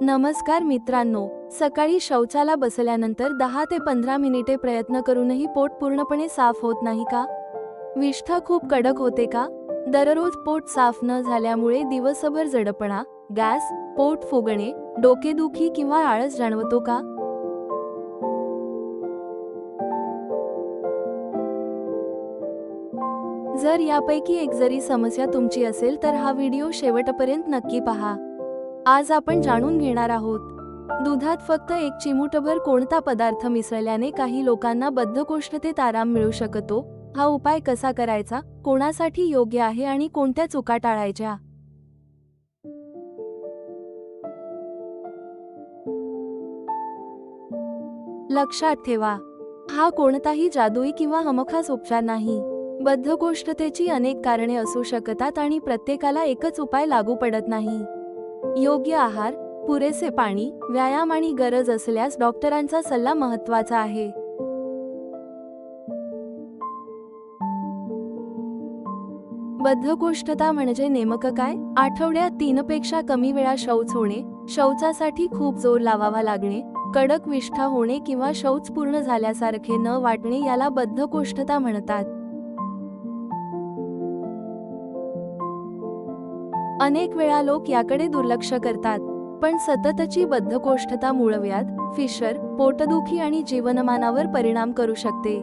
नमस्कार मित्रांनो, सकाळी शौचाला बसल्यानंतर 10 ते 15 मिनिटे प्रयत्न करूनही पोट पूर्णपणे साफ होत नाही का? विष्ठा खूप कडक होते का? दररोज पोट साफ न झाल्यामुळे दिवसभर जडपणा, गॅस, पोट फुगणे, डोकेदुखी किंवा आळस जाणवतो का? जर यापैकी एक जरी समस्या तुमची असेल तर हा व्हिडिओ शेवटपर्यंत नक्की पहा. आज आपण जाणून घेणार आहोत, दुधात फक्त एक चिमूटभर कोणता पदार्थ मिसळल्याने काही लोकांना बद्धकोष्ठतेत आराम मिळू शकतो, हा उपाय कसा करायचा, कोणासाठी योग्य आहे आणि कोणत्या चुका टाळायच्या. लक्षात ठेवा, हा कोणताही जादुई किंवा हमखास उपचार नाही. बद्धकोष्ठतेची अनेक कारणे असू शकतात आणि प्रत्येकाला एकच उपाय लागू पडत नाही. योग्य आहार, पुरेसे पाणी, व्यायाम आणि गरज असल्यास डॉक्टरांचा सल्ला महत्त्वाचा आहे. बद्धकोष्ठता म्हणजे नेमकं काय? आठवड्यात 3 पेक्षा कमी वेळा शौच होणे, शौचासाठी खूप जोर लावावा लागणे, कडक विष्ठा होणे किंवा शौच पूर्ण झाल्यासारखे न वाटणे याला बद्धकोष्ठता म्हणतात. अनेक वेळा लोक याकडे दुर्लक्ष करतात, पण सततची बद्धकोष्ठता मूळव्याध, फिशर, पोटदुखी आणि जीवनमानावर परिणाम करू शकते.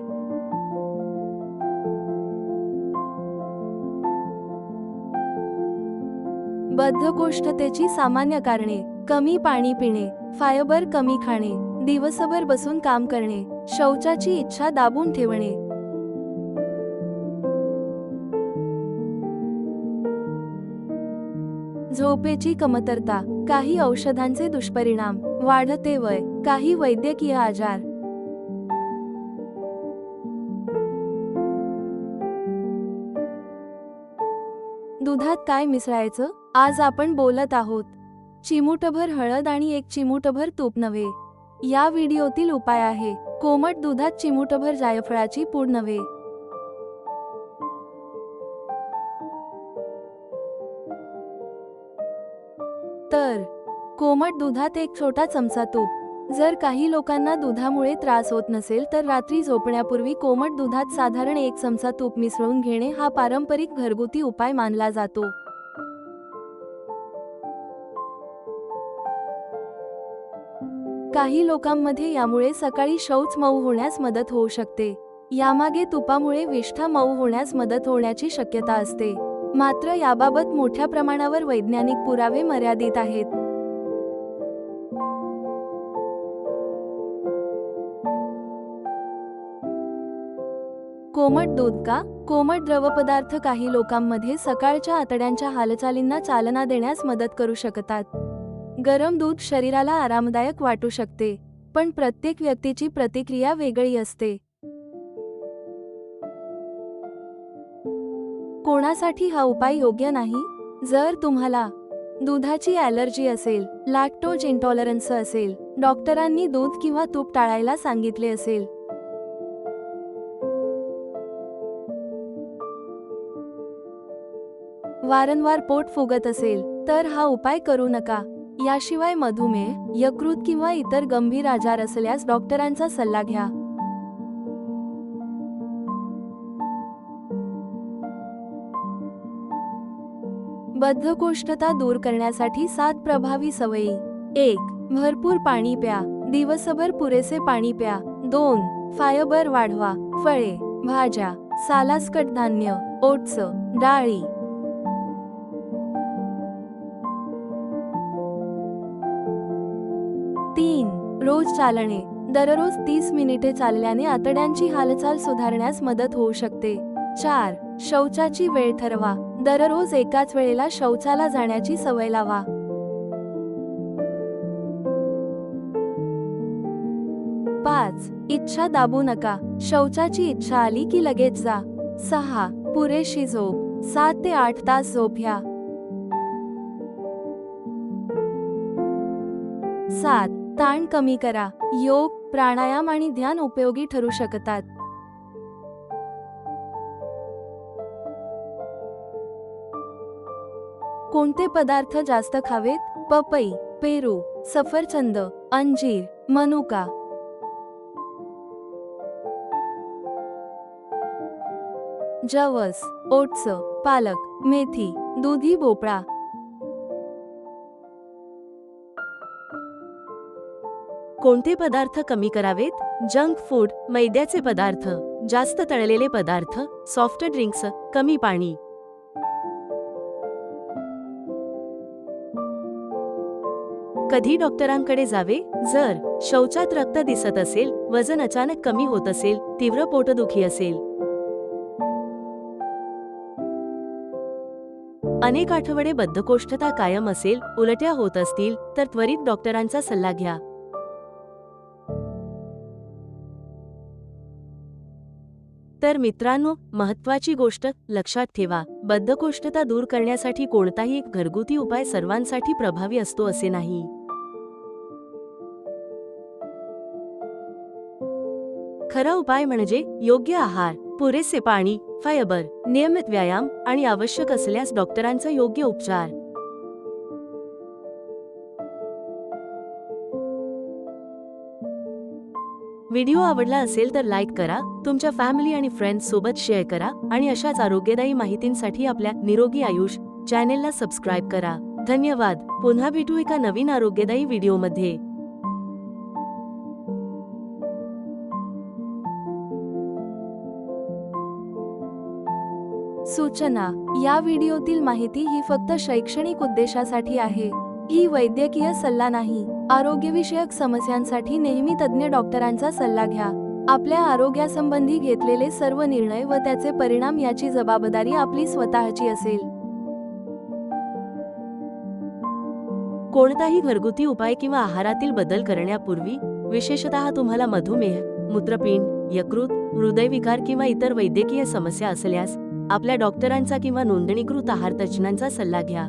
बद्धकोष्ठतेची सामान्य कारणे: कमी पाणी पिणे, फायबर कमी खाणे, दिवसभर बसून काम करणे, शौचाची इच्छा दाबून ठेवणे. झोपेची कमतरता, काही औषधांचे दुष्परिणाम, वाढते वय, काही वैद्यकीय आजार. दुधात काय मिसळायचं? आज आपण बोलत आहोत चिमूटभर हळद आणि 1 चिमूटभर तूप नव्हे. या व्हिडिओतील उपाय आहे: कोमट दुधात चिमूटभर जायफळाची पूड नव्हे. तर कोमट दुधात 1 छोटा चमचा तूप. जर काही लोकांना दुधामुळे त्रास होत नसेल तर रात्री झोपण्यापूर्वी कोमट दुधात साधारण 1 चमचा तूप मिसळून घेणे हा पारंपरिक घरगुती उपाय मानला जातो. काही लोकांमध्ये यामुळे सकाळी शौच मऊ होण्यास मदत होऊ शकते. यामागे तुपामुळे विष्ठा मऊ होण्यास मदत होण्याची शक्यता असते. मात्र याबाबत मोठ्या प्रमाणावर वैज्ञानिक पुरावे मर्यादित आहेत. कोमट दूध का? कोमट द्रवपदार्थ काही लोकांमध्ये सकाळच्या आतड्यांच्या हालचालींना चालना देण्यास मदत करू शकतात. गरम दूध शरीराला आरामदायक वाटू शकते, पण प्रत्येक व्यक्तीची प्रतिक्रिया वेगळी असते. कोणासाठी हा उपाय योग्य नाही? जर तुम्हाला दुधाची ॲलर्जी असेल, लॅक्टोज इंटॉलरन्स असेल, डॉक्टरांनी दूध किंवा तूप टाळायला सांगितले असेल, वारंवार पोट फुगत असेल, तर हा उपाय करू नका. याशिवाय मधुमेह, यकृत किंवा इतर गंभीर आजार असल्यास डॉक्टरांचा सल्ला घ्या. बद्धकोष्ठता दूर करण्यासाठी 7 प्रभावी सवयी. 1. भरपूर पाणी प्या. दिवसभर पुरेसे पाणी प्या. 2. फायबर वाढवा. फळे, भाज्या, सालासकट धान्य, ओट्स, डाळी. 3. रोज चालणे. दररोज 30 मिनिटे चालल्याने आतड्यांची हालचाल सुधारण्यास मदत होऊ शकते. 4. शौचाची वेळ ठरवा. दररोज एकाच वेळेला शौचाला जाण्याची सवय लावा. 5. इच्छा दाबू नका. शौचाची इच्छा आली की लगेच जा. 6. पुरेशी झोप. 7 ते 8 तास झोप घ्या. 7. ताण कमी करा. योग, प्राणायाम आणि ध्यान उपयोगी ठरू शकतात. कोणते पदार्थ जास्त खावेत? पपई, पेरू, सफरचंद, अंजीर, मनुका. जवस, ओट्स, पालक, मेथी, दुधी भोपळा. कोणते पदार्थ कमी करावेत? जंक फूड, मैद्याचे पदार्थ, जास्त तळलेले पदार्थ, सॉफ्ट ड्रिंक्स, कमी पाणी. कधी डॉक्टरांकडे जावे? जर शौचात रक्त दिसत असेल, वजन अचानक कमी होत असेल, तीव्र पोटदुखी असेल, अनेक आठवडे बद्धकोष्ठता कायम असेल, उलट्या होत असतील, तर त्वरित डॉक्टरांचा सल्ला घ्या. तर मित्रांनो, महत्त्वाची गोष्ट लक्षात ठेवा, बद्धकोष्ठता दूर करण्यासाठी कोणताही एक घरगुती उपाय सर्वांसाठी प्रभावी असतो असे नाही. खरा उपाय म्हणजे योग्य आहार, पुरेसे पाणी, फायबर, नियमित व्यायाम आणि आवश्यक असल्यास डॉक्टरांचा योग्य उपचार. व्हिडिओ आवडला असेल तर लाईक करा, तुमच्या फॅमिली आणि फ्रेंड्स सोबत शेअर करा आणि अशाच आरोग्यदायी माहितींसाठी आपल्या निरोगी आयुष चॅनेलला सबस्क्राईब करा. धन्यवाद. पुन्हा भेटू एका नवीन आरोग्यदायी व्हिडिओमध्ये. सूचना: या व्हिडिओतील माहिती ही फक्त शैक्षणिक उद्देशासाठी आहे. ही वैद्यकीय सल्ला नाही. आरोग्यविषयक समस्यांसाठी नेहमी तज्ञ डॉक्टरांचा सल्ला घ्या. आपल्या आरोग्यासंबंधी घेतलेले सर्व निर्णय व त्याचे परिणाम याची जबाबदारी आपली स्वतःची असेल. कोणताही घरगुती उपाय किंवा आहारातील बदल करण्यापूर्वी, विशेषतः तुम्हाला मधुमेह, मूत्रपिंड, यकृत, हृदयविकार किंवा इतर वैद्यकीय समस्या असल्यास आपल्या डॉक्टरांचा किंवा नोंदणीकृत आहार तज्ज्ञांचा सल्ला घ्या.